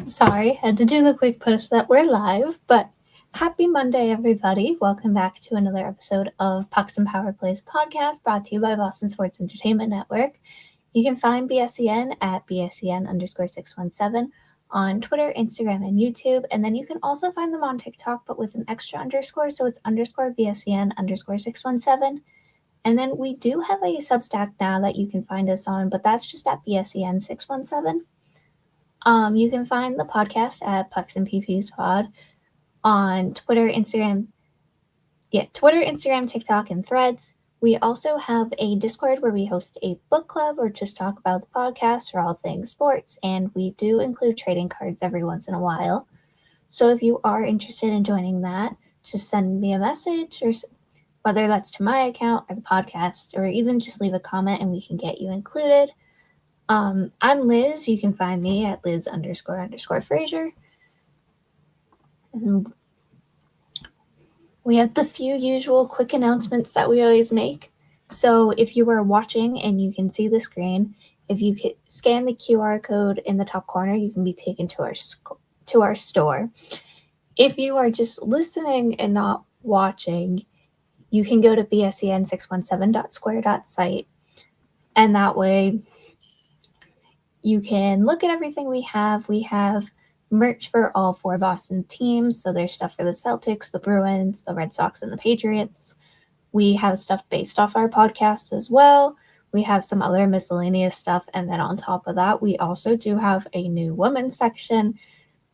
Sorry, had to do the quick push that we're live, but happy Monday, everybody. Welcome back to another episode of Pucks and Power Plays podcast brought to you by Boston Sports Entertainment Network. You can find BSEN at BSEN_617 on Twitter, Instagram, and YouTube. And then you can also find them on TikTok, but with an extra underscore. So it's _BSEN_617. And then we do have a Substack now that you can find us on, but that's just at BSEN617. You can find the podcast at Pucks and PPs Pod on Twitter, Instagram, TikTok, and Threads. We also have a Discord where we host a book club or just talk about the podcast or all things sports, and we do include trading cards every once in a while. So if you are interested in joining that, just send me a message, or whether that's to my account or the podcast, or even just leave a comment and we can get you included. I'm Liz. You can find me at Liz__Fraser. And we have the few usual quick announcements that we always make. So if you are watching and you can see the screen, if you can scan the QR code in the top corner, you can be taken to our store. If you are just listening and not watching, you can go to bsen617.square.site, and that way you can look at everything we have. We have merch for all four Boston teams. So there's stuff for the Celtics, the Bruins, the Red Sox, and the Patriots. We have stuff based off our podcast as well. We have some other miscellaneous stuff. And then on top of that, we also do have a new women's section.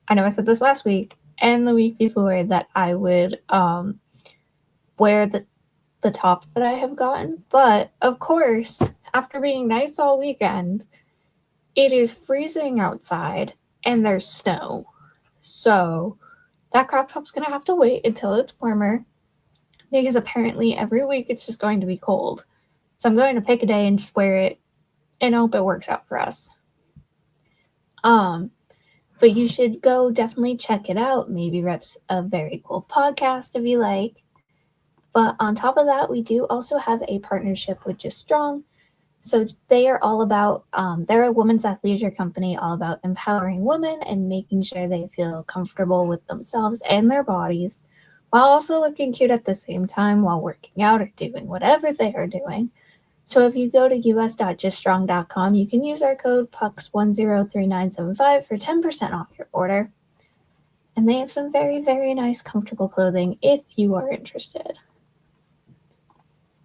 I know I said this last week and the week before that I would wear the top that I have gotten. But of course, after being nice all weekend, it is freezing outside and there's snow. So that crop top's going to have to wait until it's warmer, because apparently every week it's just going to be cold. So I'm going to pick a day and just wear it and hope it works out for us. But you should go definitely check it out. Maybe reps a very cool podcast if you like. But on top of that, we do also have a partnership with Just Strong. So they are all about, they're a women's athleisure company all about empowering women and making sure they feel comfortable with themselves and their bodies, while also looking cute at the same time while working out or doing whatever they are doing. So if you go to us.juststrong.com, you can use our code PUCKS103975 for 10% off your order. And they have some very, very nice, comfortable clothing if you are interested.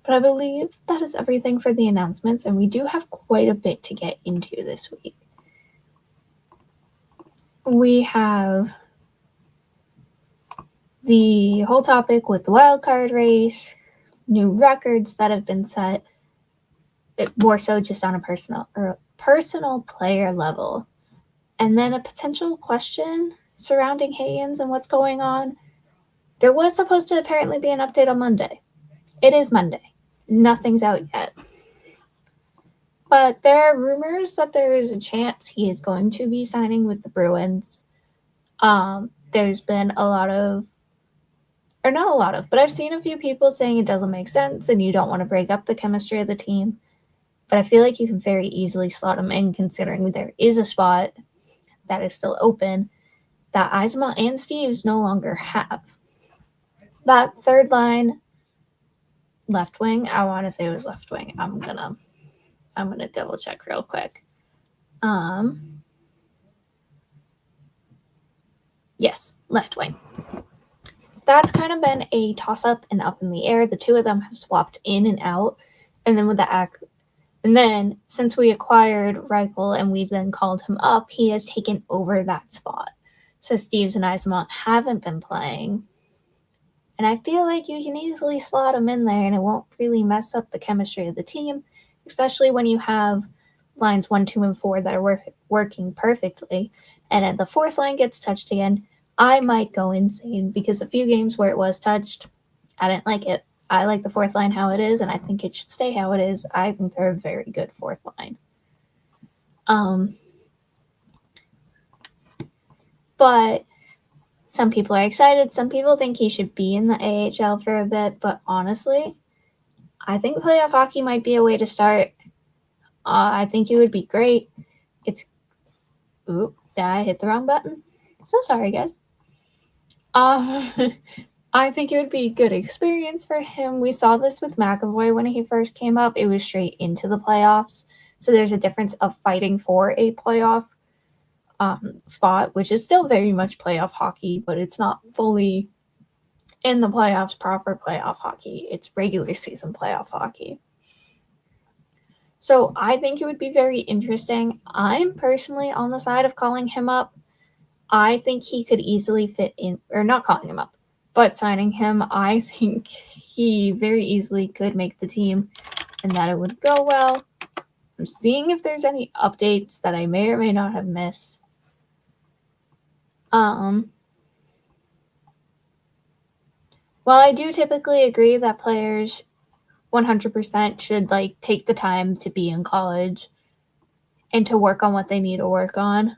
But I believe that is everything for the announcements, and we do have quite a bit to get into this week. We have the whole topic with the wild card race, new records that have been set, more so just on a personal player level, and then a potential question surrounding Haynes and what's going on. There was supposed to apparently be an update on Monday. It is Monday. Nothing's out yet. But there are rumors that there is a chance he is going to be signing with the Bruins. There's been but I've seen a few people saying it doesn't make sense and you don't want to break up the chemistry of the team. But I feel like you can very easily slot him in, considering there is a spot that is still open that Yzerman and Steves no longer have. That third line, left wing, I want to say it was left wing. I'm gonna double check real quick. Yes, left wing. That's kind of been a toss-up and up in the air. The two of them have swapped in and out, and then since we acquired Reichel and we've then called him up, he has taken over that spot. So Steves and Yzerman haven't been playing. And I feel like you can easily slot them in there and it won't really mess up the chemistry of the team, especially when you have lines 1, 2, and 4 that are working perfectly. And if the fourth line gets touched again, I might go insane, because a few games where it was touched, I didn't like it. I like the fourth line how it is, and I think it should stay how it is. I think they're a very good fourth line. But some people are excited. Some people think he should be in the AHL for a bit. But honestly, I think playoff hockey might be a way to start. I think it would be great. Yeah, I hit the wrong button. So sorry, guys. I think it would be a good experience for him. We saw this with McAvoy when he first came up. It was straight into the playoffs. So there's a difference of fighting for a playoff spot, which is still very much playoff hockey, but it's not fully in the playoffs, proper playoff hockey. It's regular season playoff hockey. So I think it would be very interesting. I'm personally on the side of calling him up. I think he could easily fit in, or not calling him up, but signing him. I think he very easily could make the team and that it would go well. I'm seeing if there's any updates that I may or may not have missed. While I do typically agree that players 100% should take the time to be in college and to work on what they need to work on,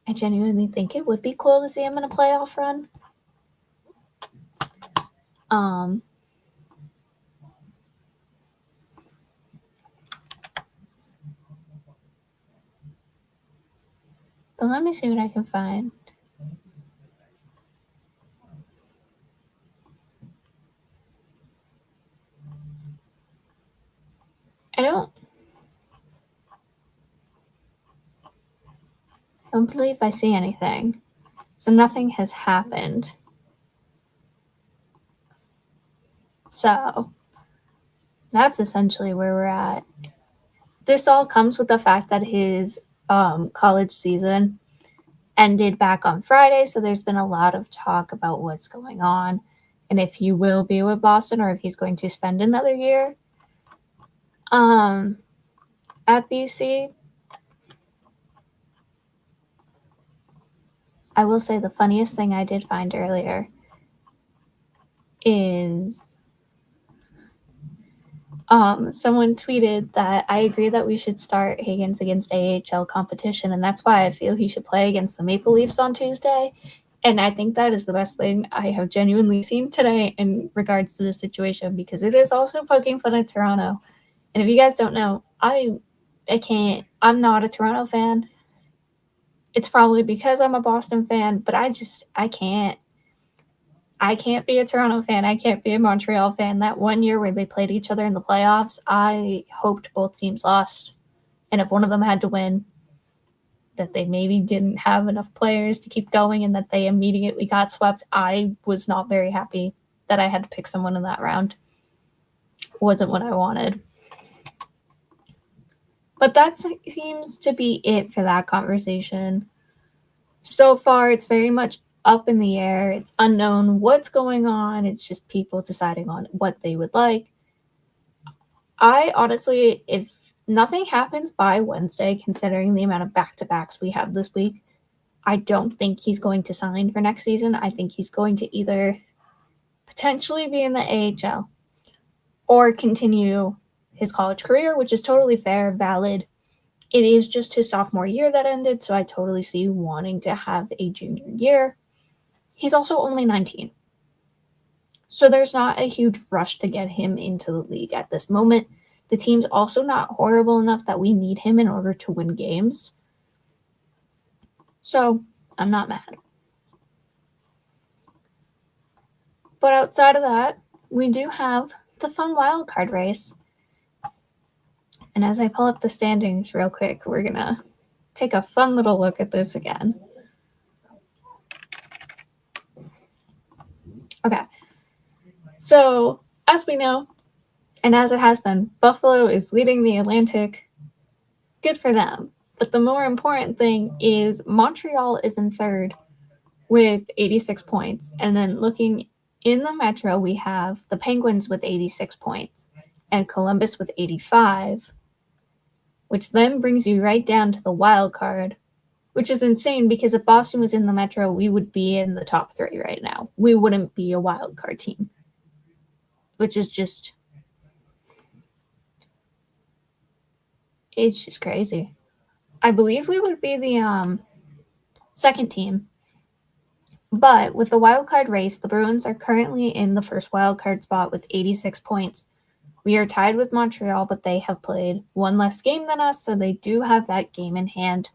I genuinely think it would be cool to see him in a playoff run. But let me see what I can find. I don't believe I see anything. So nothing has happened. So that's essentially where we're at. This all comes with the fact that his college season ended back on Friday, so there's been a lot of talk about what's going on and if he will be with Boston or if he's going to spend another year at BC. I will say the funniest thing I did find earlier is someone tweeted that I agree that we should start Higgins against AHL competition, and that's why I feel he should play against the Maple Leafs on Tuesday. And I think that is the best thing I have genuinely seen today in regards to this situation, because it is also poking fun at Toronto. And if you guys don't know, I'm not a Toronto fan. It's probably because I'm a Boston fan, but I can't be a Toronto fan. I can't be a Montreal fan. That one year where they played each other in the playoffs, I hoped both teams lost. And if one of them had to win, that they maybe didn't have enough players to keep going and that they immediately got swept. I was not very happy that I had to pick someone in that round. Wasn't what I wanted. But that seems to be it for that conversation. So far, it's very much up in the air. It's unknown what's going on. It's just people deciding on what they would like. I honestly, if nothing happens by Wednesday, considering the amount of back-to-backs we have this week, I don't think he's going to sign for next season. I think he's going to either potentially be in the AHL or continue his college career, which is totally fair, valid. It is just his sophomore year that ended, so I totally see wanting to have a junior year. He's also only 19. So there's not a huge rush to get him into the league at this moment. The team's also not horrible enough that we need him in order to win games. So I'm not mad. But outside of that, we do have the fun wild card race. And as I pull up the standings real quick, we're going to take a fun little look at this again. Okay. So, as we know, and as it has been, Buffalo is leading the Atlantic. Good for them. But the more important thing is Montreal is in third with 86 points. And then looking in the Metro, we have the Penguins with 86 points and Columbus with 85, which then brings you right down to the wild card, which is insane because if Boston was in the Metro, we would be in the top 3 right now. We wouldn't be a wild card team, which is just, it's just crazy. I believe we would be the second team. But with the wild card race, the Bruins are currently in the first wild card spot with 86 points. We are tied with Montreal, but they have played one less game than us, so they do have that game in hand.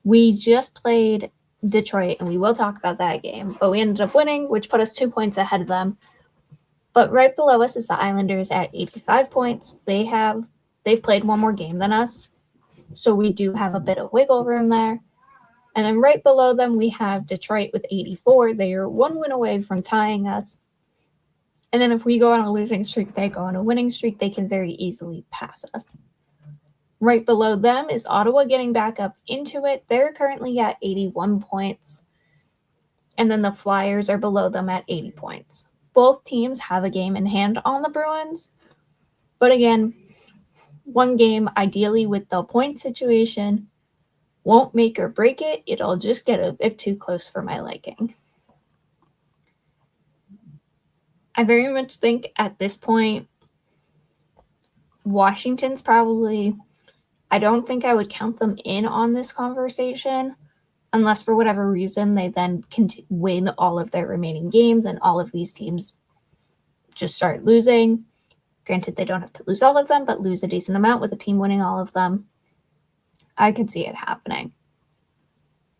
We just played Detroit, and we will talk about that game, but we ended up winning, which put us 2 points ahead of them. But right below us is the Islanders at 85 points. They've played one more game than us, so we do have a bit of wiggle room there. And then right below them, we have Detroit with 84. They are 1 win away from tying us. And then if we go on a losing streak, they go on a winning streak, they can very easily pass us. Right below them is Ottawa getting back up into it. They're currently at 81 points. And then the Flyers are below them at 80 points. Both teams have a game in hand on the Bruins. But again, one game, ideally with the point situation, won't make or break it. It'll just get a bit too close for my liking. I very much think at this point, Washington's probably, I don't think I would count them in on this conversation unless for whatever reason they then can win all of their remaining games and all of these teams just start losing. Granted, they don't have to lose all of them, but lose a decent amount with a team winning all of them. I could see it happening.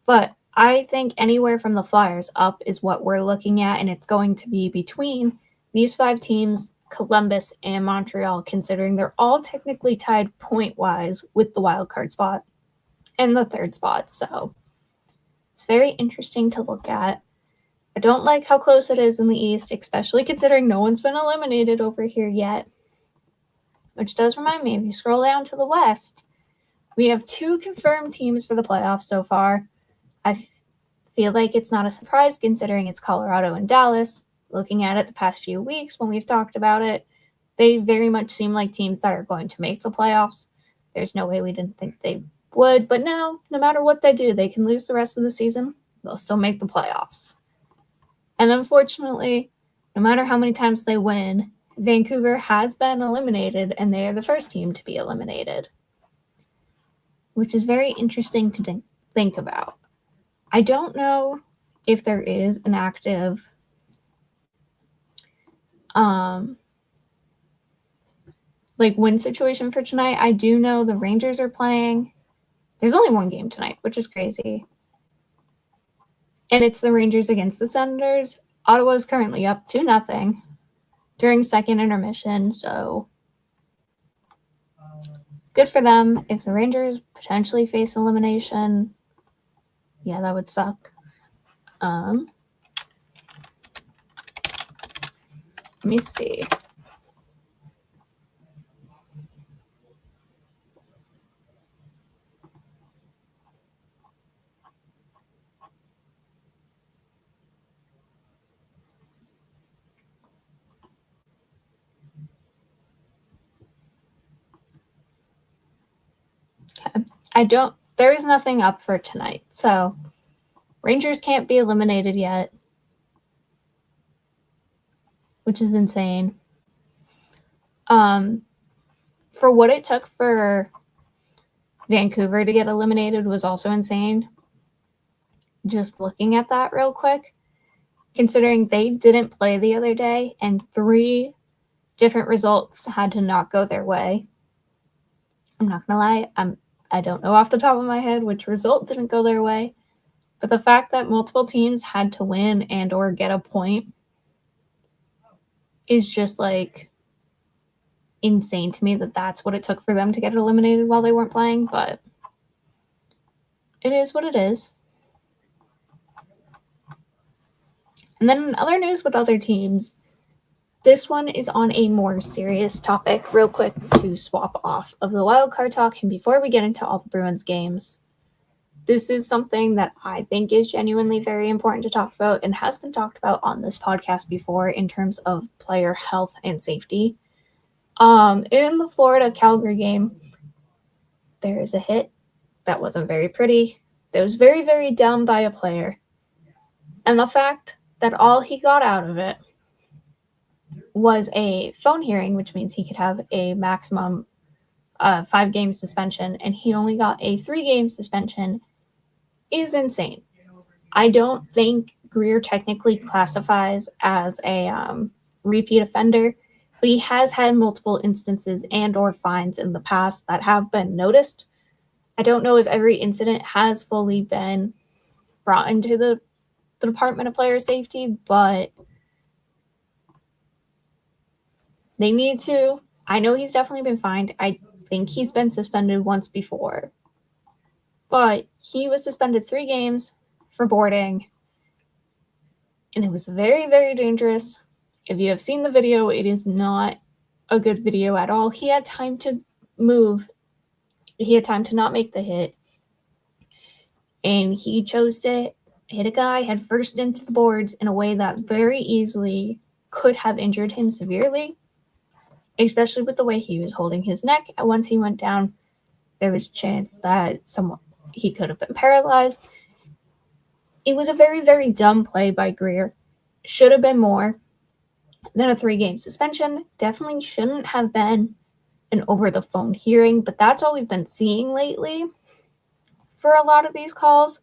But I think anywhere from the Flyers up is what we're looking at, and it's going to be between these 5 teams, Columbus and Montreal, considering they're all technically tied point-wise with the wild card spot and the 3rd spot. So it's very interesting to look at. I don't like how close it is in the East, especially considering no one's been eliminated over here yet. Which does remind me, if you scroll down to the West, we have 2 confirmed teams for the playoffs so far. I feel like it's not a surprise considering it's Colorado and Dallas. Looking at it the past few weeks when we've talked about it, they very much seem like teams that are going to make the playoffs. There's no way we didn't think they would, but now, no matter what they do, they can lose the rest of the season. They'll still make the playoffs. And unfortunately, no matter how many times they win, Vancouver has been eliminated, and they are the first team to be eliminated, which is very interesting to think about. I don't know if there is an active win situation for tonight. I do know the Rangers are playing. There's only one game tonight, which is crazy. And it's the Rangers against the Senators. Ottawa's currently up 2-0 during second intermission, so good for them. If the Rangers potentially face elimination, yeah, that would suck. Let me see. Okay. There is nothing up for tonight, so Rangers can't be eliminated yet, which is insane. For what it took for Vancouver to get eliminated was also insane. Just looking at that real quick, considering they didn't play the other day and 3 different results had to not go their way. I'm not gonna lie, I don't know off the top of my head which result didn't go their way, but the fact that multiple teams had to win and or get a point is just insane to me that that's what it took for them to get eliminated while they weren't playing, but it is what it is. And then in other news with other teams, this one is on a more serious topic, real quick to swap off of the wild card talk. And before we get into all the Bruins games, this is something that I think is genuinely very important to talk about and has been talked about on this podcast before in terms of player health and safety. In the Florida-Calgary game, there is a hit that wasn't very pretty. That was very, very dumb by a player. And the fact that all he got out of it was a phone hearing, which means he could have a maximum 5-game suspension, and he only got a 3-game suspension, is insane. I don't think Greer technically classifies as a repeat offender, but he has had multiple instances and or fines in the past that have been noticed. I don't know if every incident has fully been brought into the Department of Player Safety, but they need to. I know he's definitely been fined. I think he's been suspended once before. But he was suspended 3 games for boarding. And it was very, very dangerous. If you have seen the video, it is not a good video at all. He had time to move. He had time to not make the hit. And he chose to hit a guy head first into the boards in a way that very easily could have injured him severely, especially with the way he was holding his neck. And once he went down, there was a chance that he could have been paralyzed. It was a very, very dumb play by Greer. Should have been more than a 3-game suspension. Definitely shouldn't have been an over-the-phone hearing, but that's all we've been seeing lately for a lot of these calls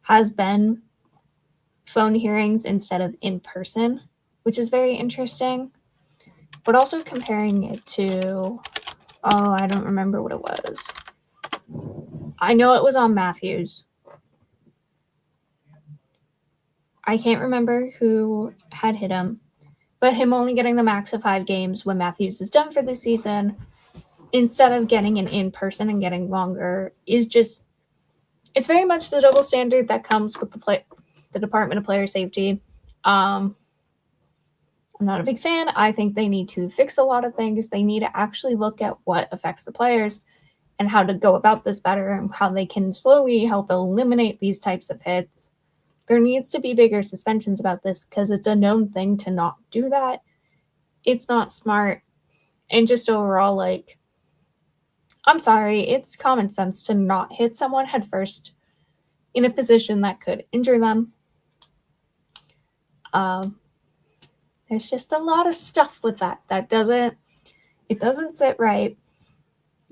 has been phone hearings instead of in person, which is very interesting. But also comparing it to, I don't remember what it was. I know it was on Matthews. I can't remember who had hit him, but him only getting the max of 5 games when Matthews is done for the season, instead of getting an in-person and getting longer, is just, it's very much the double standard that comes with the Department of Player Safety. I'm not a big fan. I think they need to fix a lot of things. They need to actually look at what affects the players and how to go about this better and how they can slowly help eliminate these types of hits. There needs to be bigger suspensions about this because it's a known thing to not do that. It's not smart. And just overall, like, I'm sorry, it's common sense to not hit someone head first in a position that could injure them. There's just a lot of stuff with that it doesn't sit right.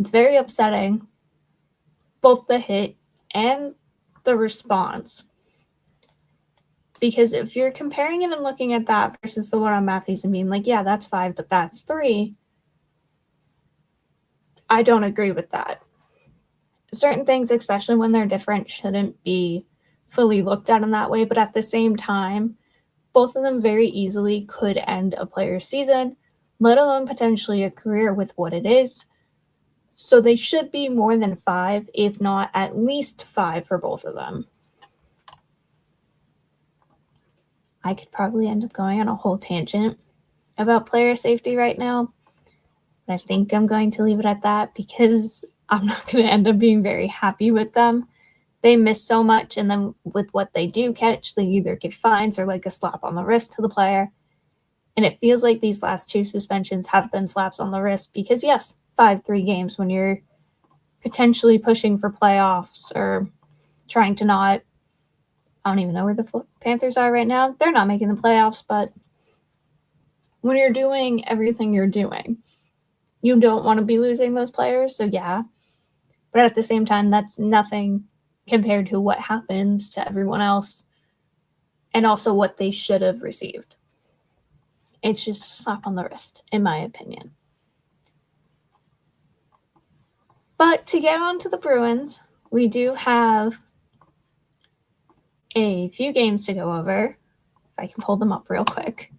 It's very upsetting, both the hit and the response. Because if you're comparing it and looking at that versus the one on Matthews and being like, yeah, that's 5, but that's 3, I don't agree with that. Certain things, especially when they're different, shouldn't be fully looked at in that way. But at the same time, both of them very easily could end a player's season, let alone potentially a career with what it is. So they should be more than 5, if not at least 5 for both of them. I could probably end up going on a whole tangent about player safety right now, but I think I'm going to leave it at that because I'm not going to end up being very happy with them. They miss so much, and then with what they do catch, they either get fines or like a slap on the wrist to the player. And it feels like these last 2 suspensions have been slaps on the wrist because, yes, 5-3 games when you're potentially pushing for playoffs or trying to not, I don't even know where the Panthers are right now. They're not making the playoffs, but when you're doing everything you're doing, you don't want to be losing those players. So, yeah. But at the same time, that's nothing compared to what happens to everyone else and also what they should have received. It's just a slap on the wrist, in my opinion. But to get on to the Bruins, we do have a few games to go over. If I can pull them up real quick.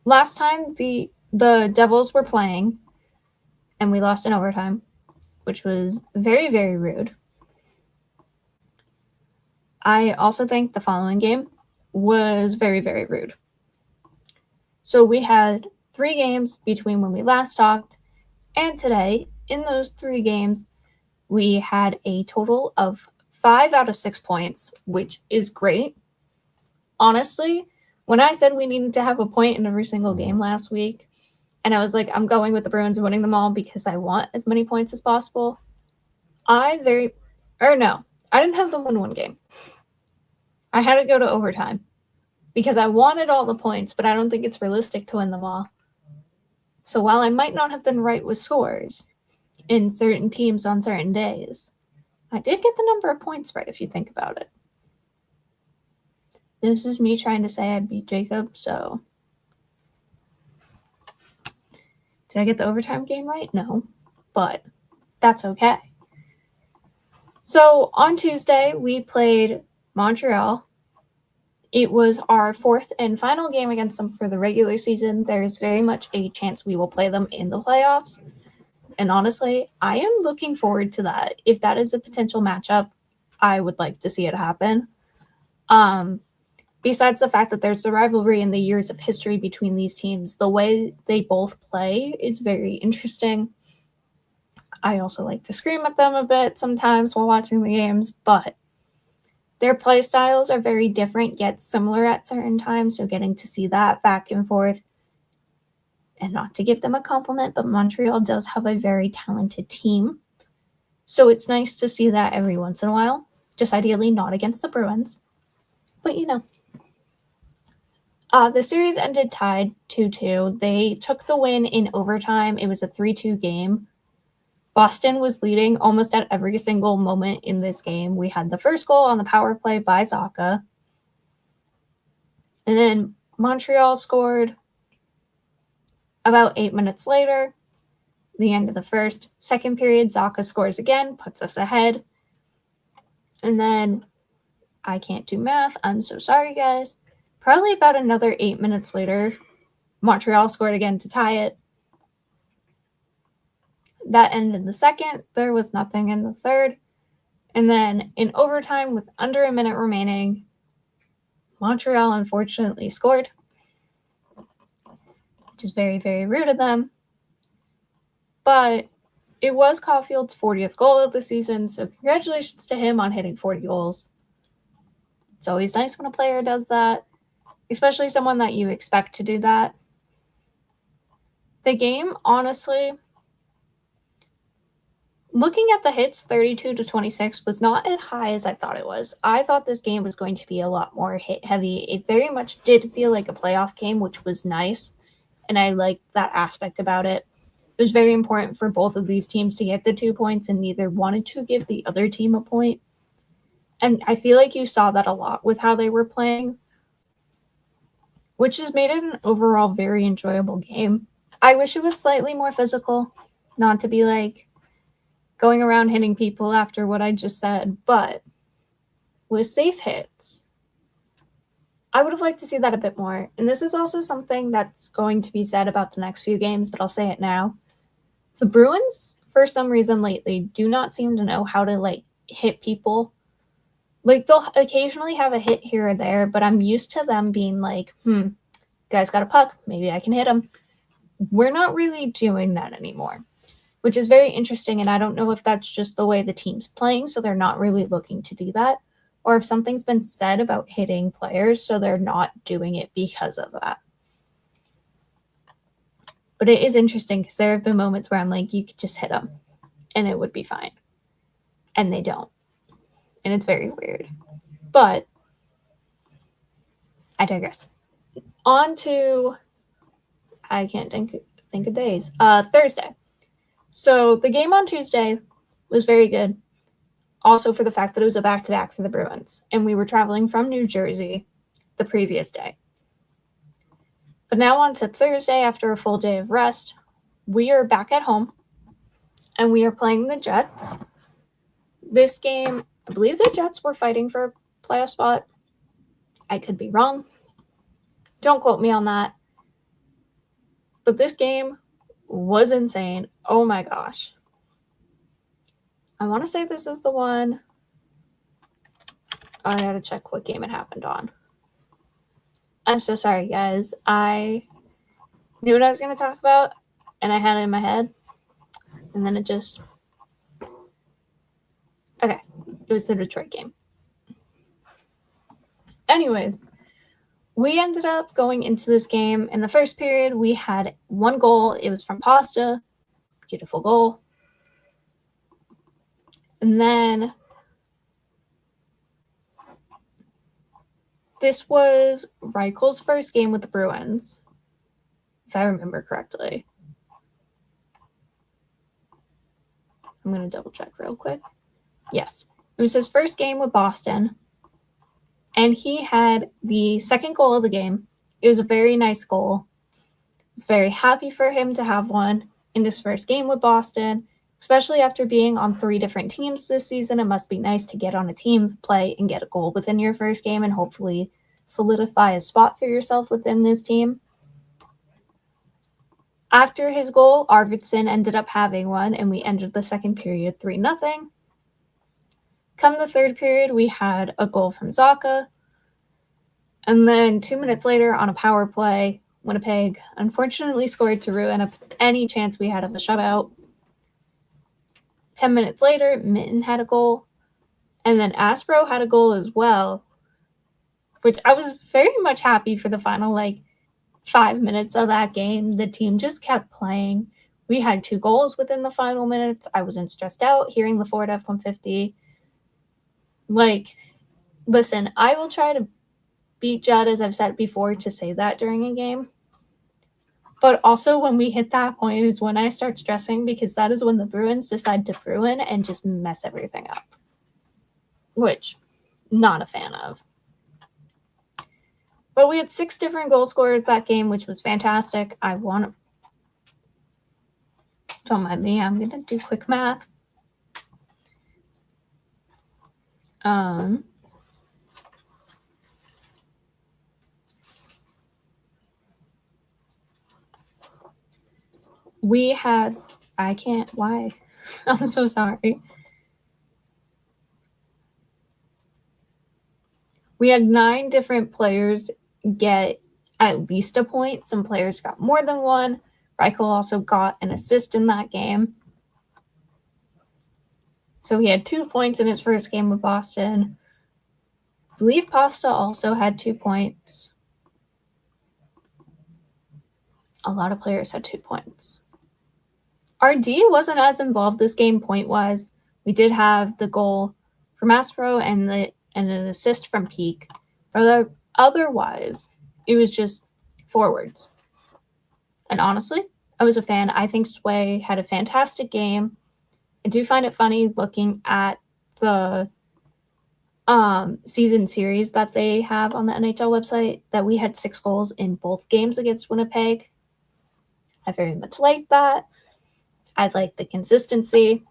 Last time the Devils were playing and we lost in overtime, which was very, very rude. I also think the following game was very, very rude. So we had 3 games between when we last talked and today. In those 3 games, we had a total of 5 out of 6 points, which is great. Honestly, when I said we needed to have a point in every single game last week, and I was like, I'm going with the Bruins and winning them all because I want as many points as possible, I didn't have them win 1 game. I had to go to overtime because I wanted all the points, but I don't think it's realistic to win them all. So while I might not have been right with scores in certain teams on certain days, I did get the number of points right if you think about it. This is me trying to say I beat Jacob, so Did I get the overtime game right? No, but that's okay. So on Tuesday, we played Montreal. It was our fourth and final game against them for the regular season. There's very much a chance we will play them in the playoffs. And honestly, I am looking forward to that. If that is a potential matchup, I would like to see it happen. Besides the fact that there's the rivalry and the years of history between these teams, the way they both play is very interesting. I also like to scream at them a bit sometimes while watching the games, but their play styles are very different yet similar at certain times, so getting to see that back and forth. And not to give them a compliment, but Montreal does have a very talented team. So it's nice to see that every once in a while. Just ideally not against the Bruins. But you know. The series ended tied 2-2. They took the win in overtime. It was a 3-2 game. Boston was leading almost at every single moment in this game. We had the first goal on the power play by Zacha. And then Montreal scored about 8 minutes later, the end of the first. Second period, Zacha scores again, puts us ahead. And then, I can't do math. I'm so sorry, guys. Probably about another 8 minutes later, Montreal scored again to tie it. That ended the second. There was nothing in the third. And then in overtime, with under a minute remaining, Montreal unfortunately scored, which is very, very rude of them. But it was Caulfield's 40th goal of the season, so congratulations to him on hitting 40 goals. It's always nice when a player does that, especially someone that you expect to do that. The game, honestly, looking at the hits, 32-26, was not as high as I thought it was. I thought this game was going to be a lot more hit heavy. It very much did feel like a playoff game, which was nice, and I liked that aspect about it. It was very important for both of these teams to get the 2 points, and neither wanted to give the other team a point. And I feel like you saw that a lot with how they were playing, which has made it an overall very enjoyable game. I wish it was slightly more physical, not to be like going around hitting people after what I just said, but with safe hits, I would have liked to see that a bit more. And this is also something that's going to be said about the next few games, but I'll say it now. The Bruins, for some reason lately, do not seem to know how to hit people. They'll occasionally have a hit here or there, but I'm used to them being like, guy's got a puck, maybe I can hit him. We're not really doing that anymore, which is very interesting, and I don't know if that's just the way the team's playing, so they're not really looking to do that, or if something's been said about hitting players, so they're not doing it because of that. But it is interesting because there have been moments where I'm like, you could just hit them, and it would be fine. And they don't. And it's very weird. But I digress. On to, I can't think of days. Thursday. So the game on Tuesday was very good. Also for the fact that it was a back-to-back for the Bruins. And we were traveling from New Jersey the previous day. But now on to Thursday, after a full day of rest, we are back at home. And we are playing the Jets. This game, I believe the Jets were fighting for a playoff spot. I could be wrong. Don't quote me on that. But this game was insane. Oh my gosh. I want to say this is the one. I gotta check what game it happened on. I'm so sorry, guys. I knew what I was going to talk about, and I had it in my head. And then it just... Okay. It was the Detroit game. Anyways, we ended up going into this game. In the first period, we had one goal. It was from Pasta. Beautiful goal. And then this was Reichel's first game with the Bruins, if I remember correctly. I'm going to double check real quick. Yes. It was his first game with Boston. And he had the second goal of the game. It was a very nice goal. was very happy for him to have one in his first game with Boston, especially after being on 3 different teams this season. It must be nice to get on a team, play, and get a goal within your first game and hopefully solidify a spot for yourself within this team. After his goal, Arvidsson ended up having one, and we ended the second period 3-0. Come the third period, we had a goal from Zacha. And then 2 minutes later, on a power play, Winnipeg unfortunately scored to ruin any chance we had of a shutout. 10 minutes later, Mitten had a goal. And then Aspro had a goal as well, which I was very much happy for the final, 5 minutes of that game. The team just kept playing. We had 2 goals within the final minutes. I wasn't stressed out hearing the Ford F-150. Listen, I will try to beat Judd, as I've said before, to say that during a game. But also when we hit that point is when I start stressing, because that is when the Bruins decide to Bruin and just mess everything up. Which, not a fan of. But we had 6 different goal scorers that game, which was fantastic. Don't mind me, I'm going to do quick math. We had, why? I'm so sorry. We had 9 different players get at least a point. Some players got more than one. Reichel also got an assist in that game. So he had 2 points in his first game with Boston. I believe Pasta also had 2 points. A lot of players had 2 points. Our D wasn't as involved this game point-wise. We did have the goal from Aspro and an assist from Peak. But otherwise, it was just forwards. And honestly, I was a fan. I think Sway had a fantastic game. I do find it funny looking at the season series that they have on the NHL website that we had 6 goals in both games against Winnipeg. I very much like that. I like the consistency.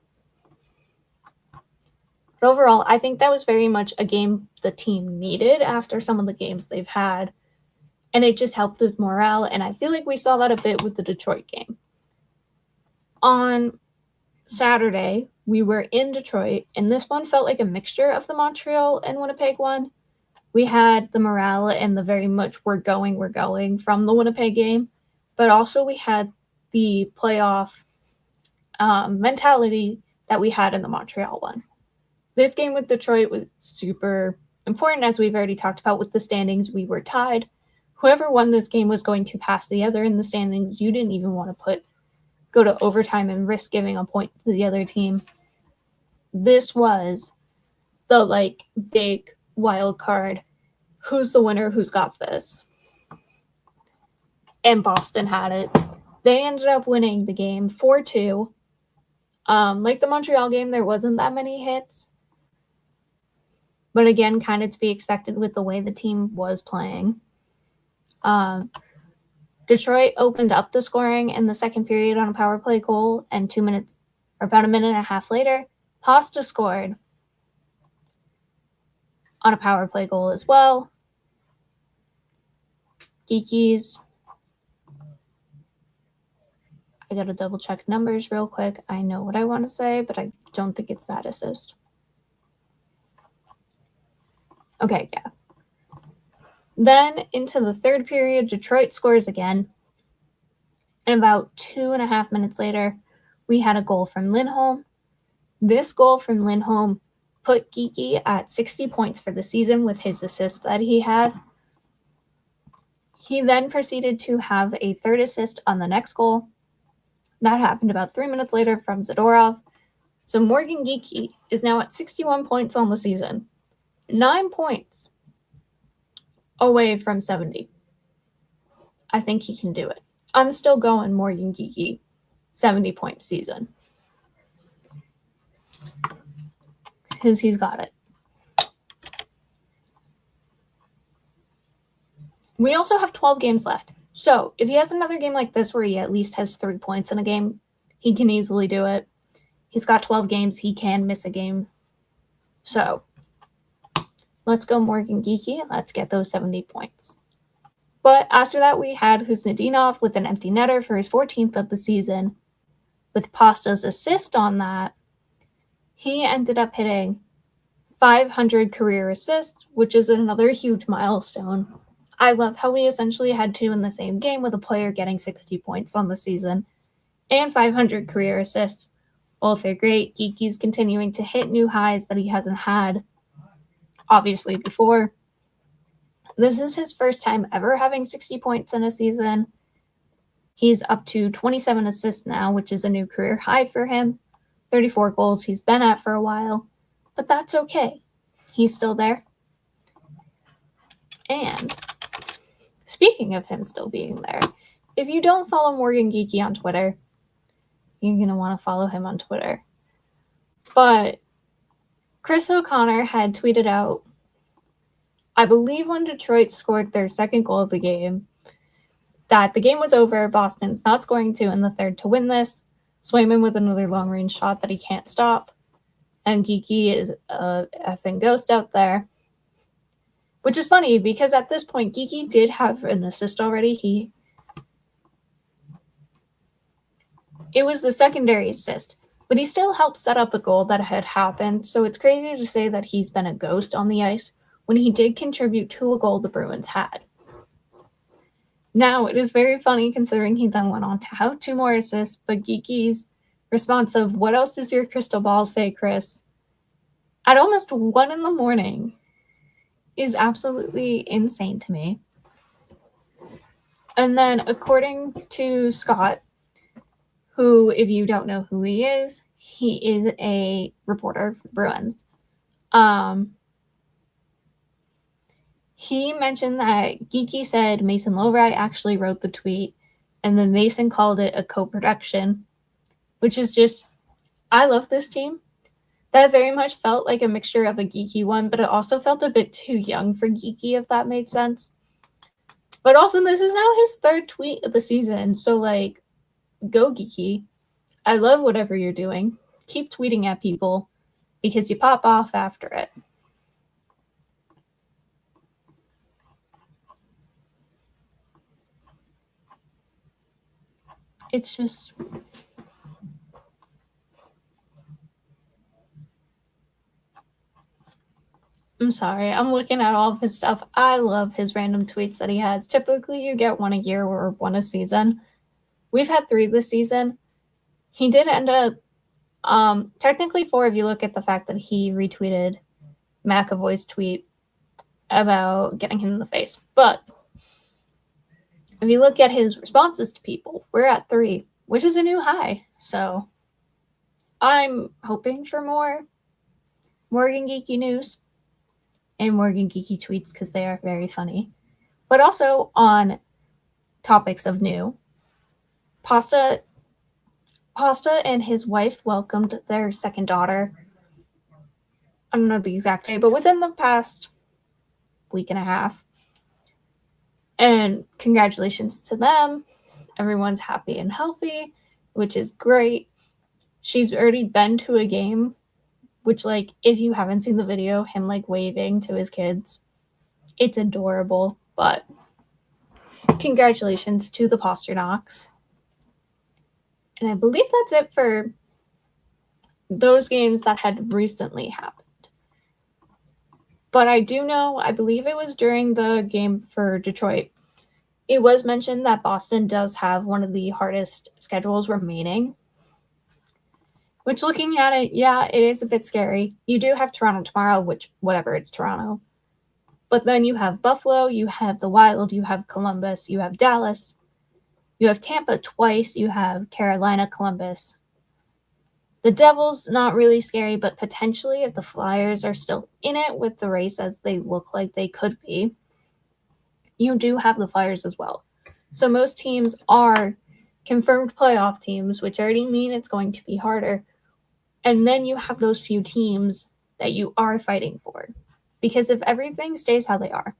But overall, I think that was very much a game the team needed after some of the games they've had. And it just helped with morale. And I feel like we saw that a bit with the Detroit game. On Saturday, we were in Detroit, and this one felt like a mixture of the Montreal and Winnipeg one. We had the morale and the very much we're going from the Winnipeg game. But also we had the playoff mentality that we had in the Montreal one. This game with Detroit was super important, as we've already talked about with the standings. We were tied. Whoever won this game was going to pass the other in the standings. You didn't even want to go to overtime and risk giving a point to the other team. This was the big wild card. Who's the winner? Who's got this? And Boston had it. They ended up winning the game 4-2. Like the Montreal game, there wasn't that many hits. But again, kind of to be expected with the way the team was playing. Detroit opened up the scoring in the second period on a power play goal, and about a minute and a half later, Pasta scored on a power play goal as well. Geekies. I gotta double check numbers real quick. I know what I want to say, but I don't think it's that assist. Okay, yeah. Then into the third period, Detroit scores again. And about 2.5 minutes later, we had a goal from Lindholm. This goal from Lindholm put Geeky at 60 points for the season with his assist that he had. He then proceeded to have a third assist on the next goal. That happened about 3 minutes later from Zadorov. So Morgan Geeky is now at 61 points on the season. 9 points away from 70. I think he can do it. I'm still going Morgan Geeky, 70-point season. Because he's got it. We also have 12 games left. So if he has another game like this where he at least has 3 points in a game, he can easily do it. He's got 12 games. He can miss a game. So let's go Morgan Geekie. Let's get those 70 points. But after that, we had Husnudinov with an empty netter for his 14th of the season. With Pasta's assist on that, he ended up hitting 500 career assists, which is another huge milestone. I love how we essentially had 2 in the same game with a player getting 60 points on the season and 500 career assists. Both are great. Geekie's continuing to hit new highs that he hasn't had, obviously, before. This is his first time ever having 60 points in a season. He's up to 27 assists now, which is a new career high for him. 34 goals he's been at for a while, but that's okay. He's still there. And speaking of him still being there, if you don't follow Morgan Geekie on Twitter, you're going to want to follow him on Twitter. But Chris O'Connor had tweeted out, I believe when Detroit scored their second goal of the game, that the game was over. Boston's not scoring 2 in the third to win this. Swayman with another long-range shot that he can't stop. And Geekie is a effing ghost out there. Which is funny because at this point, Geekie did have an assist already. It was the secondary assist, but he still helped set up a goal that had happened. So it's crazy to say that he's been a ghost on the ice when he did contribute to a goal the Bruins had. Now, it is very funny considering he then went on to have 2 more assists, but Geekie's response of, what else does your crystal ball say, Chris? At almost 1 a.m. is absolutely insane to me. And then, according to Scott, who, if you don't know who he is a reporter for Bruins. He mentioned that Geekie said Mason Lowry actually wrote the tweet, and then Mason called it a co-production, which is just, I love this team. That very much felt like a mixture of a Geekie one, but it also felt a bit too young for Geekie, if that made sense. But also, this is now his 3rd tweet of the season, so, like, go Geekie. I love whatever you're doing. Keep tweeting at people, because you pop off after it. It's just... I'm sorry. I'm looking at all of his stuff. I love his random tweets that he has. Typically, you get 1 a year or 1 a season. We've had 3 this season. He did end up, technically 4 if you look at the fact that he retweeted McAvoy's tweet about getting him in the face. But if you look at his responses to people, we're at 3, which is a new high. So I'm hoping for more Morgan Geekie news and Morgan Geekie tweets because they are very funny. But also on topics of new, Pasta and his wife welcomed their second daughter. I don't know the exact day, but within the past week and a half. And congratulations to them. Everyone's happy and healthy, which is great. She's already been to a game, which, like, if you haven't seen the video, him, like, waving to his kids, it's adorable. But congratulations to the Pasternaks. And I believe that's it for those games that had recently happened. But I do know, I believe it was during the game for Detroit, it was mentioned that Boston does have one of the hardest schedules remaining. Which, looking at it, yeah, it is a bit scary. You do have Toronto tomorrow, which, whatever, it's Toronto. But then you have Buffalo, you have the Wild, you have Columbus, you have Dallas, you have Tampa twice, you have Carolina, Columbus. The Devils, not really scary, but potentially if the Flyers are still in it with the race as they look like they could be, you do have the Flyers as well. So most teams are confirmed playoff teams, which already mean it's going to be harder. And then you have those few teams that you are fighting for. Because if everything stays how they are,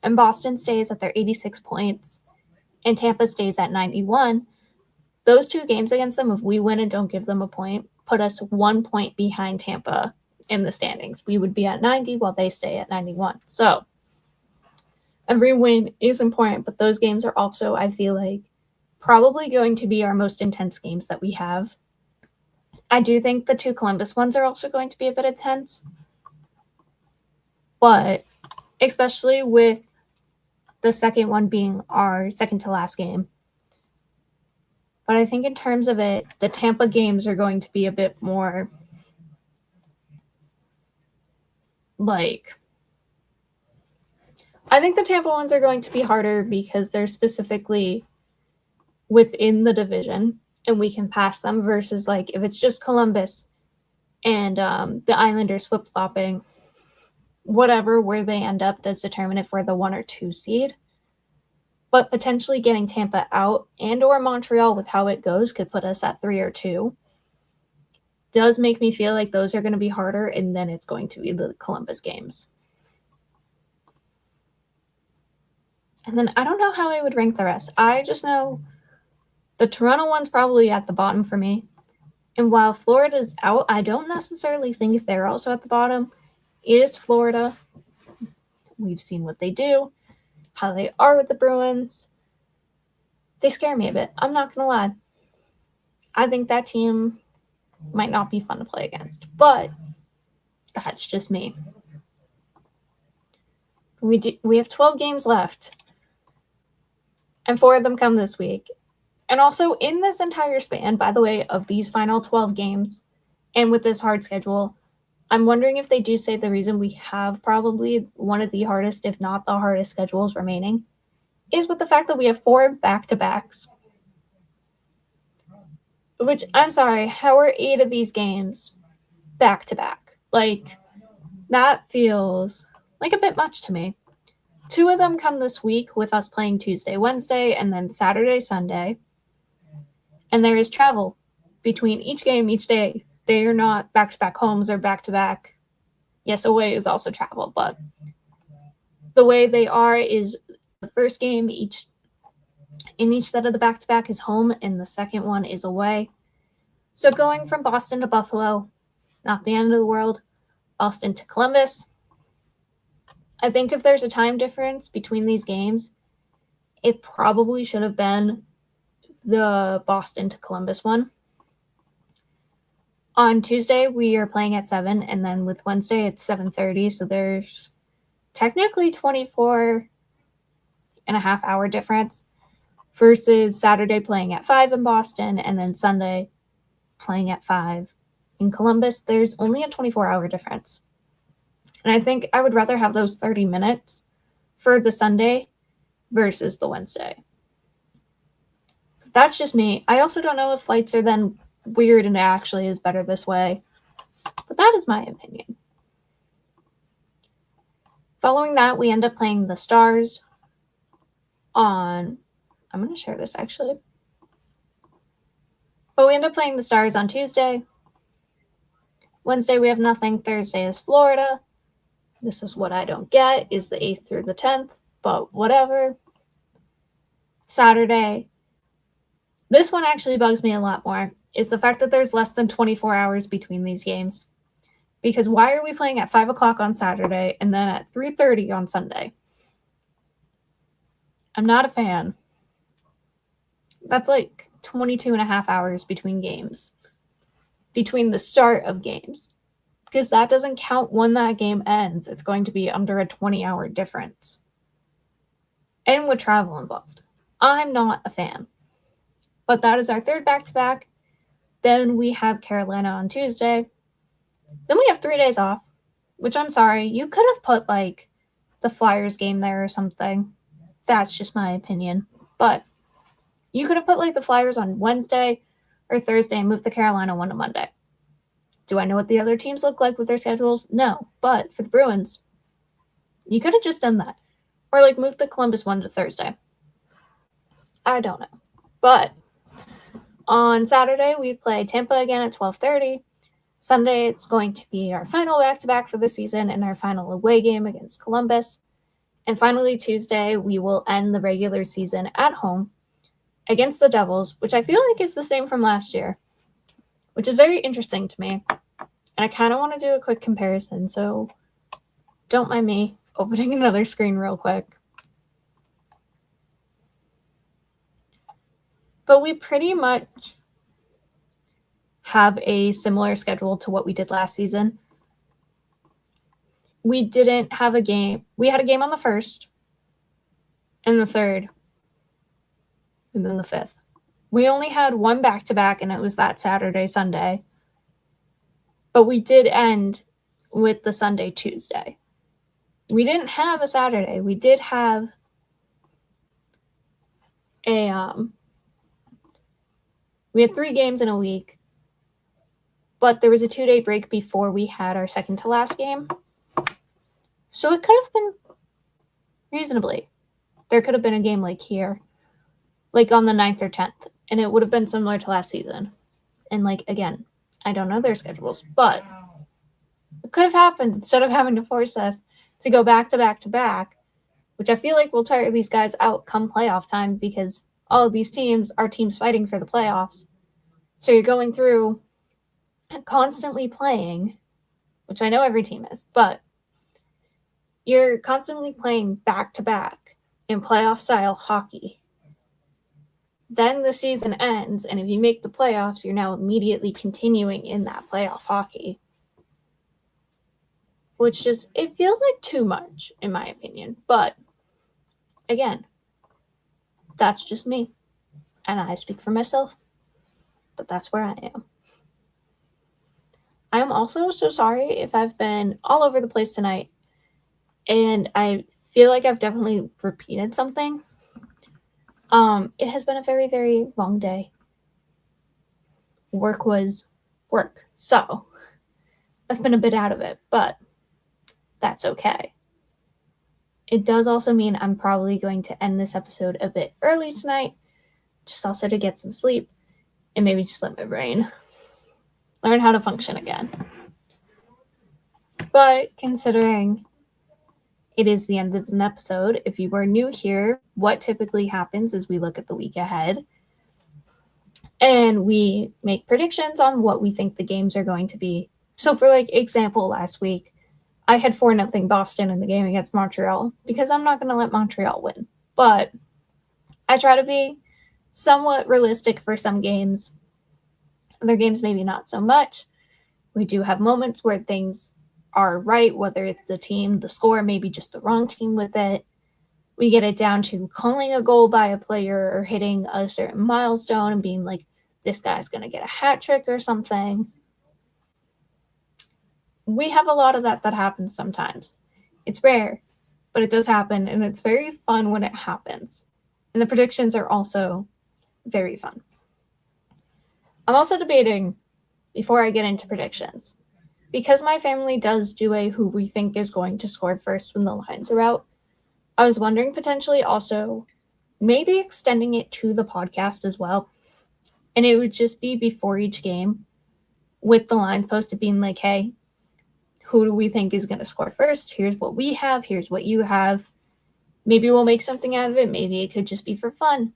and Boston stays at their 86 points, and Tampa stays at 91, those two games against them, if we win and don't give them a point, put us 1 point behind Tampa in the standings. We would be at 90 while they stay at 91. So every win is important, but those games are also, I feel like, probably going to be our most intense games that we have. I do think the two Columbus ones are also going to be a bit intense, but especially with the second one being our second to last game. But I think in terms of it, the Tampa games are going to be a bit more like, I think the Tampa ones are going to be harder because they're specifically within the division and we can pass them versus like if it's just Columbus and the Islanders flip-flopping, whatever, where they end up does determine if we're the 1 or 2 seed. But potentially getting Tampa out and or Montreal with how it goes could put us at 3 or 2. Does make me feel like those are going to be harder, and then it's going to be the Columbus games. And then I don't know how I would rank the rest. I just know the Toronto one's probably at the bottom for me. And while Florida's out, I don't necessarily think they're also at the bottom. It is Florida. We've seen what they do, how they are with the Bruins. They scare me a bit. I'm not going to lie. I think that team might not be fun to play against, but that's just me. We have 12 games left, and 4 of them come this week. And also in this entire span, by the way, of these final 12 games, and with this hard schedule, I'm wondering if they do say the reason we have probably one of the hardest, if not the hardest schedules remaining, is with the fact that we have 4 back-to-backs. Which, I'm sorry, how are 8 of these games back-to-back? Like, that feels like a bit much to me. 2 of them come this week with us playing Tuesday, Wednesday, and then Saturday, Sunday. And there is travel between each game each day. They are not back-to-back homes or back-to-back. Yes, away is also travel, but the way they are is the first game in each set of the back-to-back is home, and the second one is away. So going from Boston to Buffalo, not the end of the world. Boston to Columbus. I think if there's a time difference between these games, it probably should have been the Boston to Columbus one. On Tuesday, we are playing at 7, and then with Wednesday, it's 7:30, so there's technically 24 and a half hour difference versus Saturday playing at 5 in Boston, and then Sunday playing at 5 in Columbus. There's only a 24-hour difference. And I think I would rather have those 30 minutes for the Sunday versus the Wednesday. That's just me. I also don't know if flights are then weird and it actually is better this way. But that is my opinion. Following that, we end up playing the Stars on... I'm going to share this, actually. But we end up playing the Stars on Tuesday. Wednesday, we have nothing. Thursday is Florida. This is what I don't get, is the 8th through the 10th. But whatever. Saturday. This one actually bugs me a lot more, is the fact that there's less than 24 hours between these games. Because why are we playing at 5 o'clock on Saturday and then at 3:30 on Sunday? I'm not a fan. That's like 22 and a half hours between games. Between the start of games. Because that doesn't count when that game ends. It's going to be under a 20-hour difference. And with travel involved. I'm not a fan. But that is our third back-to-back. Then we have Carolina on Tuesday. Then we have 3 days off. Which, I'm sorry, you could have put, like, the Flyers game there or something. That's just my opinion. But you could have put, like, the Flyers on Wednesday or Thursday and moved the Carolina one to Monday. Do I know what the other teams look like with their schedules? No. But for the Bruins, you could have just done that. Or, like, moved the Columbus one to Thursday. I don't know. But on Saturday, we play Tampa again at 12:30. Sunday, it's going to be our final back-to-back for the season and our final away game against Columbus. And finally, Tuesday, we will end the regular season at home against the Devils, which I feel like is the same from last year, which is very interesting to me. And I kind of want to do a quick comparison, so don't mind me opening another screen real quick. But we pretty much have a similar schedule to what we did last season. We didn't have a game. We had a game on the 1st and the 3rd and then the 5th. We only had one back-to-back, and it was that Saturday, Sunday. But we did end with the Sunday, Tuesday. We didn't have a Saturday. We did have we had 3 games in a week, but there was a 2-day break before we had our second to last game. So it could have been reasonably. There could have been a game like here, like on the 9th or 10th, and it would have been similar to last season. And like, again, I don't know their schedules, but it could have happened instead of having to force us to go back to back to back, which I feel like will tire these guys out come playoff time, because all of these teams are teams fighting for the playoffs. So you're going through constantly playing, which I know every team is, but you're constantly playing back to back in playoff style hockey. Then the season ends, and if you make the playoffs, you're now immediately continuing in that playoff hockey. Which just, it feels like too much, in my opinion. But, again, that's just me. And I speak for myself. But that's where I am. I am also so sorry if I've been all over the place tonight. And I feel like I've definitely repeated something. It has been a very, very long day. Work was work. So, I've been a bit out of it, but that's okay. It does also mean I'm probably going to end this episode a bit early tonight, just also to get some sleep and maybe just let my brain learn how to function again. But considering it is the end of an episode, if you are new here, what typically happens is we look at the week ahead and we make predictions on what we think the games are going to be. So for like example, last week, I had 4-0 Boston in the game against Montreal because I'm not going to let Montreal win. But I try to be somewhat realistic for some games. Other games, maybe not so much. We do have moments where things are right, whether it's the team, the score, maybe just the wrong team with it. We get it down to calling a goal by a player or hitting a certain milestone and being like, this guy's going to get a hat trick or something. We have a lot of that happens sometimes. It's rare, but it does happen, and it's very fun when it happens. And the predictions are also very fun. I'm also debating, before I get into predictions, because my family does do a who we think is going to score first when the lines are out, I was wondering potentially also maybe extending it to the podcast as well. And it would just be before each game with the lines posted being like, hey, who do we think is going to score first? Here's what we have. Here's what you have. Maybe we'll make something out of it. Maybe it could just be for fun.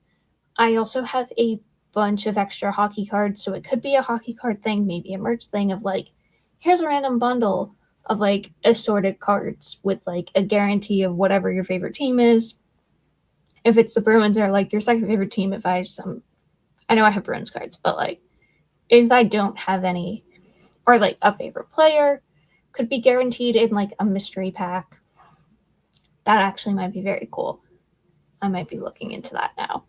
I also have a bunch of extra hockey cards, so it could be a hockey card thing, maybe a merch thing of like, here's a random bundle of like assorted cards with like a guarantee of whatever your favorite team is. If it's the Bruins or like your second favorite team, if I have some, I know I have Bruins cards, but like if I don't have any, or like a favorite player, could be guaranteed in like a mystery pack. That actually might be very cool. I might be looking into that now.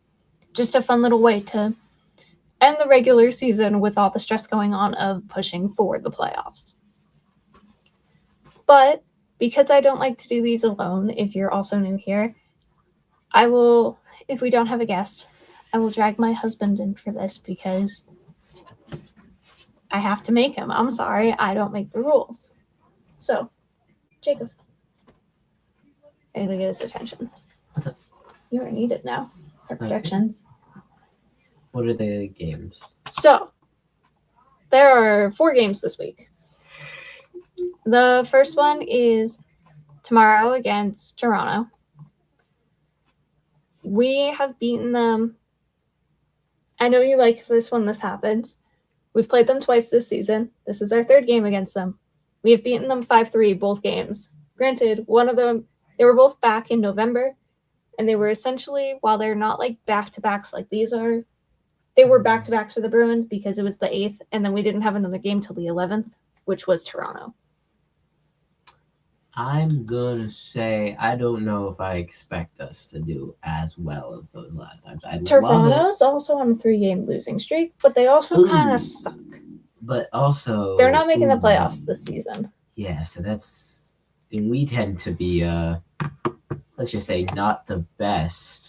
Just a fun little way to end the regular season with all the stress going on of pushing for the playoffs. But because I don't like to do these alone, if you're also new here, I will, if we don't have a guest, I will drag my husband in for this because I have to make him. I'm sorry, I don't make the rules. So, Jacob, I gotta get his attention. What's up? You are needed now for predictions. What are the games? So, there are 4 games this week. The first one is tomorrow against Toronto. We have beaten them I know you like this when this happens. We've played them twice this season. This is our third game against them. We have beaten them 5-3 both games. Granted, one of them, they were both back in November, and they were essentially, while they're not like back-to-backs like these are, they were back-to-backs for the Bruins because it was the 8th, and then we didn't have another game till the 11th, which was Toronto. I'm gonna say I don't know if I expect us to do as well as those last times. Toronto's also on a 3-game losing streak, but they also kind of suck. But also, they're not making the playoffs this season. Yeah, so that's, and we tend to be, let's just say, not the best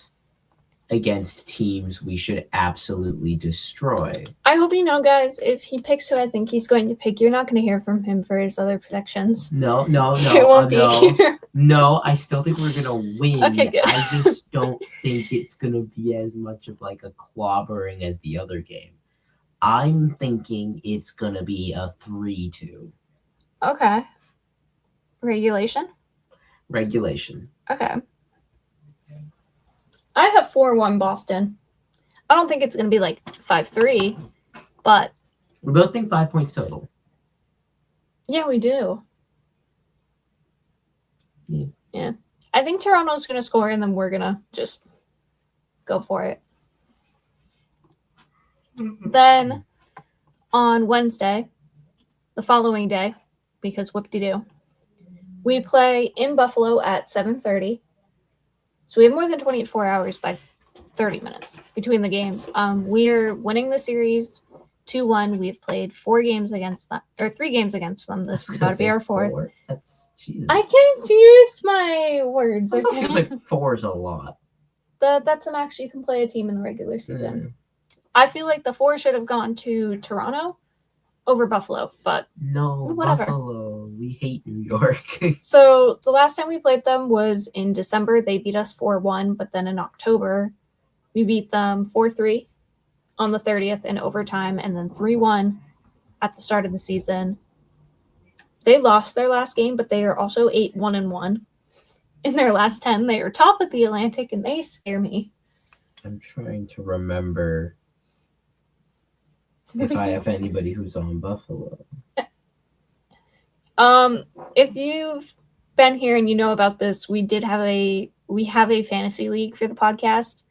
against teams we should absolutely destroy. I hope you know, guys, if he picks who I think he's going to pick, you're not going to hear from him for his other predictions. No. It won't be here. No, I still think we're going to win. Okay, good. I just don't think it's going to be as much of like a clobbering as the other game. I'm thinking it's going to be a 3-2. Okay. Regulation? Okay. I have 4-1 Boston. I don't think it's going to be like 5-3, but... We both think 5 points total. Yeah, we do. Yeah. I think Toronto's going to score, and then we're going to just go for it. Then, on Wednesday, the following day, because whoop-de-doo, we play in Buffalo at 7:30. So we have more than 24 hours by 30 minutes between the games. We're winning the series 2-1. We've played 4 games against them, or 3 games against them. This is about to be our 4th. I confused my words. It feels like 4 is a lot. That's the max you can play a team in the regular season. I feel like the 4 should have gone to Toronto over Buffalo, but no, whatever. Buffalo. We hate New York. So the last time we played them was in December. They beat us 4-1, but then in October, we beat them 4-3 on the 30th in overtime, and then 3-1 at the start of the season. They lost their last game, but they are also 8-1-1. In their last 10, they are top of the Atlantic, and they scare me. I'm trying to remember if I have anybody who's on Buffalo. If you've been here and you know about this, we have a fantasy league for the podcast,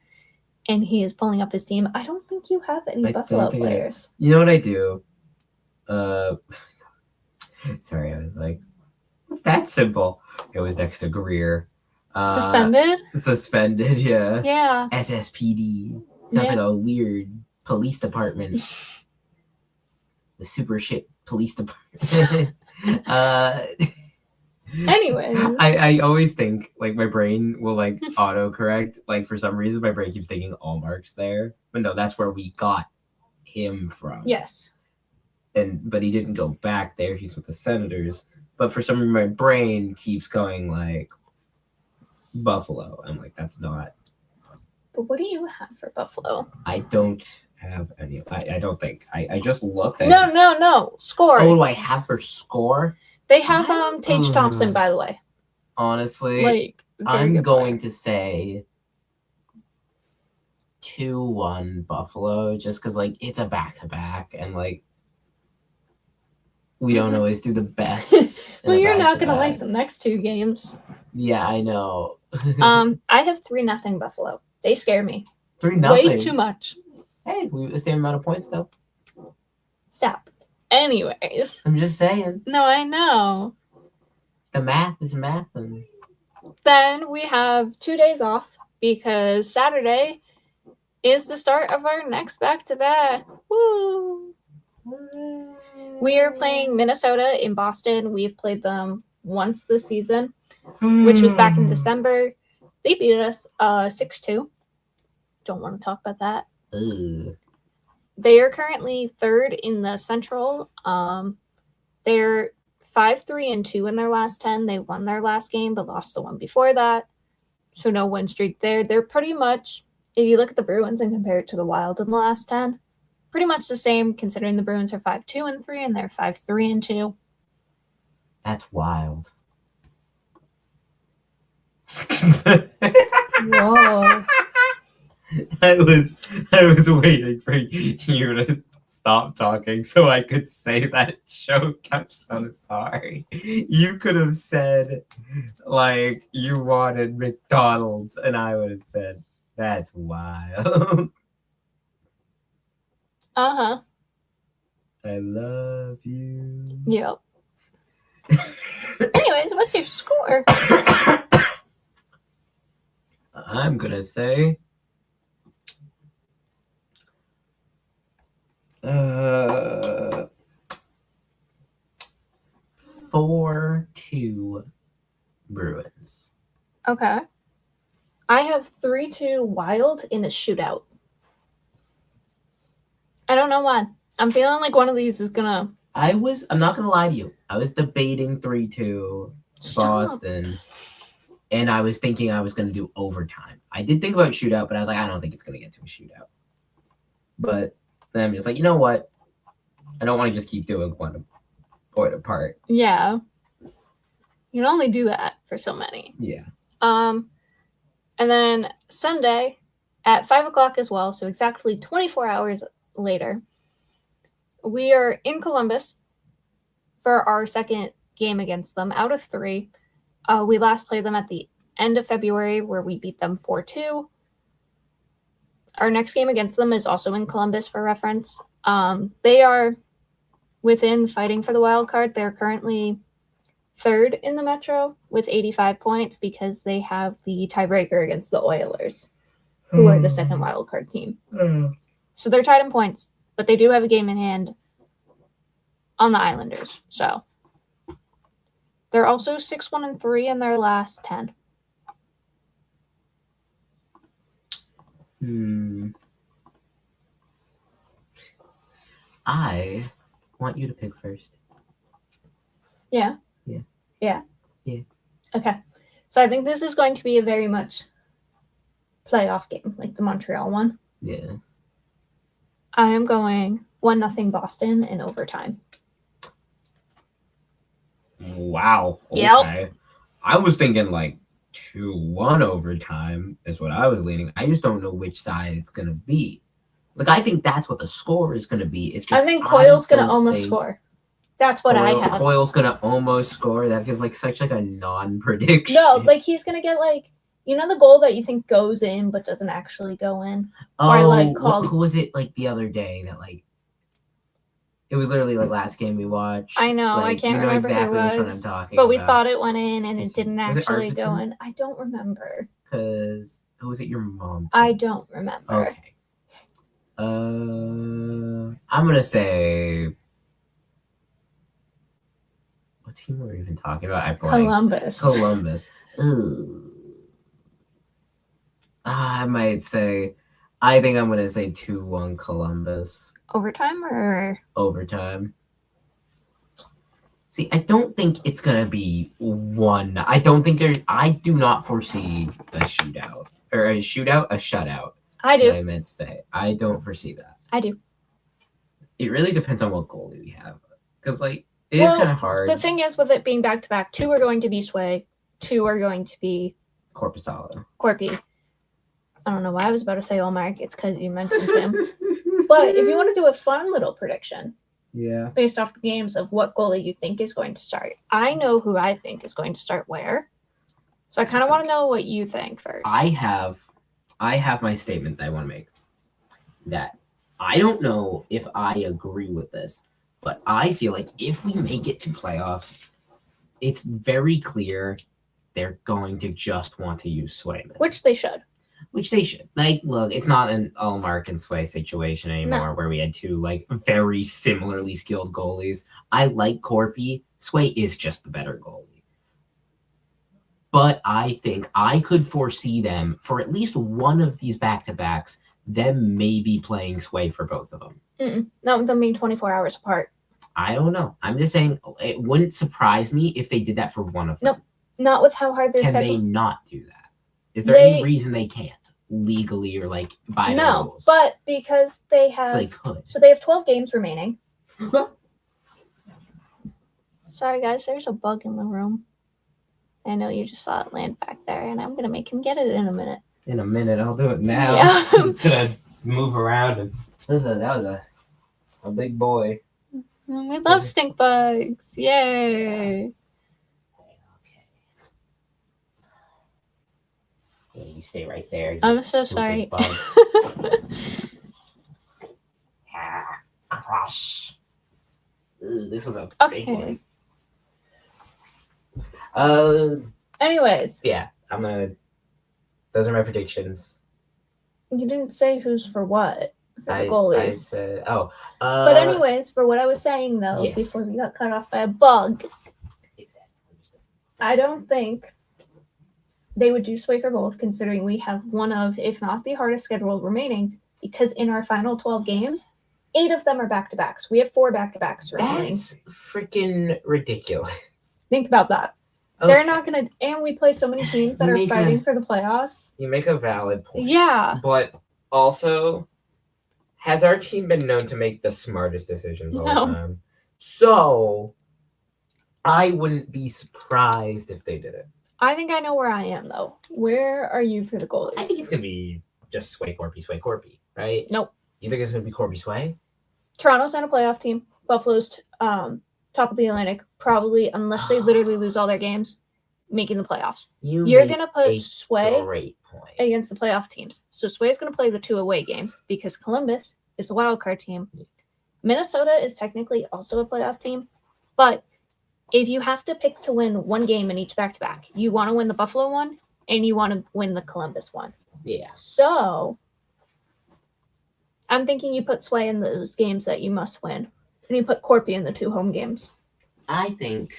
and he is pulling up his team. I don't think you have any Buffalo players. You know what I do? Sorry, I was like, what's that symbol? It was next to Greer. Suspended, yeah. Yeah. SSPD. Sounds like a weird police department. The super shit police department. Anyway. I always think, like, my brain will, like, autocorrect. Like, for some reason, my brain keeps thinking Allmark's there. But no, that's where we got him from. Yes. But he didn't go back there. He's with the Senators. But for some reason, my brain keeps going, like, Buffalo. I'm like, that's not. But what do you have for Buffalo? I don't have any. I don't think. I just looked at No. Score. Oh, what do I have for score? They have Tage Thompson, by the way. Honestly, like, I'm going to say 2-1 Buffalo, just because, like, it's a back-to-back, and, like, we don't always do the best. Well, you're not going to like the next 2 games. Yeah, I know. I have 3-0 Buffalo. They scare me. 3-0? Way too much. Hey, we have the same amount of points, though. Stop. Anyways. I'm just saying. No, I know. The math is math. And... Then we have 2 days off because Saturday is the start of our next back-to-back. Woo! We are playing Minnesota in Boston. We've played them once this season, which was back in December. They beat us 6-2. Don't want to talk about that. Ugh. They are currently 3rd in the Central. They're 5-3-2 in their last 10. They won their last game, but lost the one before that. So no win streak there. They're pretty much, if you look at the Bruins and compare it to the Wild in the last 10, pretty much the same, considering the Bruins are 5-2-3 and they're 5-3-2. That's wild. Whoa. I was waiting for you to stop talking so I could say that joke. I'm so sorry. You could have said like you wanted McDonald's, and I would have said that's wild. Uh-huh. I love you. Yep. Anyways, what's your score? I'm gonna say 4-2 Bruins. Okay. I have 3-2 Wild in a shootout. I don't know why. I'm feeling like one of these is gonna. I'm not gonna lie to you. I was debating 3-2 Boston, and I was thinking I was gonna do overtime. I did think about shootout, but I was like, I don't think it's gonna get to a shootout. But then I'm just like, you know what? I don't want to just keep doing one point apart. Yeah. You can only do that for so many. Yeah. And then Sunday at 5 o'clock as well, so exactly 24 hours later, we are in Columbus for our second game against them out of 3. We last played them at the end of February where we beat them 4-2. Our next game against them is also in Columbus for reference. They are within fighting for the wild card. They're currently 3rd in the Metro with 85 points because they have the tiebreaker against the Oilers, who are the second wild card team. So they're tied in points, but they do have a game in hand on the Islanders. So they're also 6-1-3 in their last 10. I want you to pick first. Yeah. Yeah. Yeah. Yeah. Okay. So I think this is going to be a very much playoff game, like the Montreal one. Yeah. I am going 1-0 Boston in overtime. Wow. Okay. Yep. I was thinking like 2-1 overtime is what I was leaning. I just don't know which side it's gonna be. Like I think that's what the score is gonna be. It's just I think Coyle's gonna almost score. That's what I have. Coyle's gonna almost score. That feels like such like a non-prediction. No, like he's gonna get like the goal that you think goes in but doesn't actually go in. Oh, or like who was it like the other day that like it was literally like last game we watched. I know, like, I can't remember exactly who it was. Which one I'm talking but we about. thought it went in and it didn't actually go Arvidsson? in. I don't remember. Because who was it? Your mom? I don't remember. Okay. I'm gonna say. What team were we even talking about? I blanked. Columbus. Ooh. I might say. I think I'm gonna say 2-1 Columbus. Overtime or overtime? See, I don't think it's gonna be 1. I don't think there's. I do not foresee a shootout or a shutout. I do. What I meant to say. I don't foresee that. I do. It really depends on what goalie we have, because like it is kind of hard. The thing is, with it being back to back, 2 are going to be Sway, 2 are going to be Korpisalo. Corpy. I don't know why I was about to say Olmark. It's because you mentioned him. But if you want to do a fun little prediction, yeah, based off the games of what goalie you think is going to start, I know who I think is going to start where. So I kind of want to know what you think first. I have my statement that I want to make. That I don't know if I agree with this, but I feel like if we make it to playoffs, it's very clear they're going to just want to use Swayman. Which they should. Like, look, it's not an Allmark and Sway situation anymore where we had 2 like very similarly skilled goalies. I like Corpy. Sway is just the better goalie. But I think I could foresee them for at least one of these back-to-backs, them maybe playing Sway for both of them. Not with them being 24 hours apart. I don't know. I'm just saying it wouldn't surprise me if they did that for one of them. Nope. Not with how hard their schedule. Can they not do that? Is there any reason they can't? Legally or like by the rules? No, but because they have. So they could. So they have 12 games remaining. Sorry, guys. There's a bug in the room. I know you just saw it land back there, and I'm going to make him get it in a minute. in a minute. I'll do it now. Yeah. It's gonna move around. And that was a big boy. We love stink bugs. Yay. Yeah, you stay right there. I'm so sorry. Crush. Ooh, this was a big Okay. one. Anyways, Yeah, those are my predictions. you didn't say who's for what for the I goalies. said, But anyways, for what I was saying though, yes. before we got cut off by a bug, I don't think they would do sway for both, considering we have one of, if not the hardest schedule remaining, because in our final 12 games, 8 of them are back-to-backs. We have 4 back-to-backs remaining. That's freaking ridiculous. Think about that. Okay. They're not going to, and we play so many teams that are fighting for the playoffs. You make a valid point. Yeah. But also, has our team been known to make the smartest decisions all the time? So, I wouldn't be surprised if they did it. I think I know where I am, though. Where are you for the goalies? I think it's going to be just Sway Corpy, right? Nope. You think it's going to be Corpy Sway? Toronto's not a playoff team. Buffalo's top of the Atlantic, probably, unless they literally lose all their games, making the playoffs. You're going to put Sway against the playoff teams. So Sway's going to play the 2 away games because Columbus is a wild card team. Minnesota is technically also a playoff team, but if you have to pick to win one game in each back-to-back, you want to win the Buffalo one and you want to win the Columbus one. Yeah. So I'm thinking you put Sway in those games that you must win, and you put Corpy in the 2 home games. I think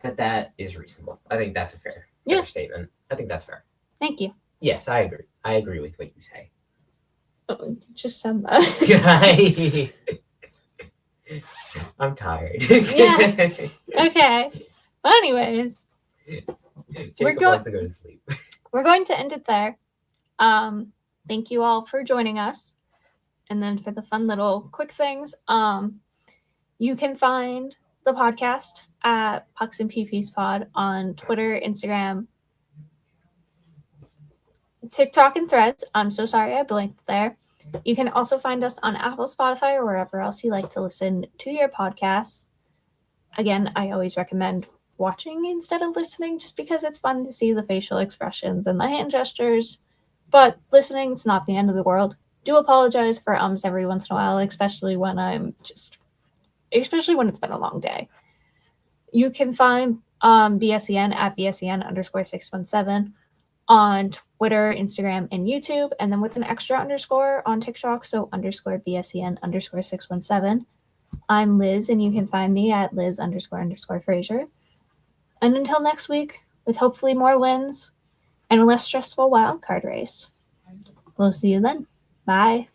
that is reasonable. I think that's a fair statement. I think that's fair. Thank you. Yes, I agree. I agree with what you say. Oh, you just said that. I'm tired. Yeah. Okay. Well, anyways, Jacob wants to go to sleep. We're going to end it there. Thank you all for joining us. And then for the fun little quick things, you can find the podcast at Pucks and PPs Pod on Twitter, Instagram, TikTok, and Threads. I'm so sorry I blanked there. You can also find us on Apple, Spotify, or wherever else you like to listen to your podcasts. Again, I always recommend watching instead of listening just because it's fun to see the facial expressions and the hand gestures. But listening is not the end of the world. Do apologize for ums every once in a while, especially when it's been a long day. You can find BSEN at BSEN_617 on Twitter, Instagram, and YouTube, and then with an extra underscore on TikTok, so _BSEN_617. I'm Liz, and you can find me at Liz__Fraser. And until next week, with hopefully more wins and a less stressful wild card race. We'll see you then. Bye.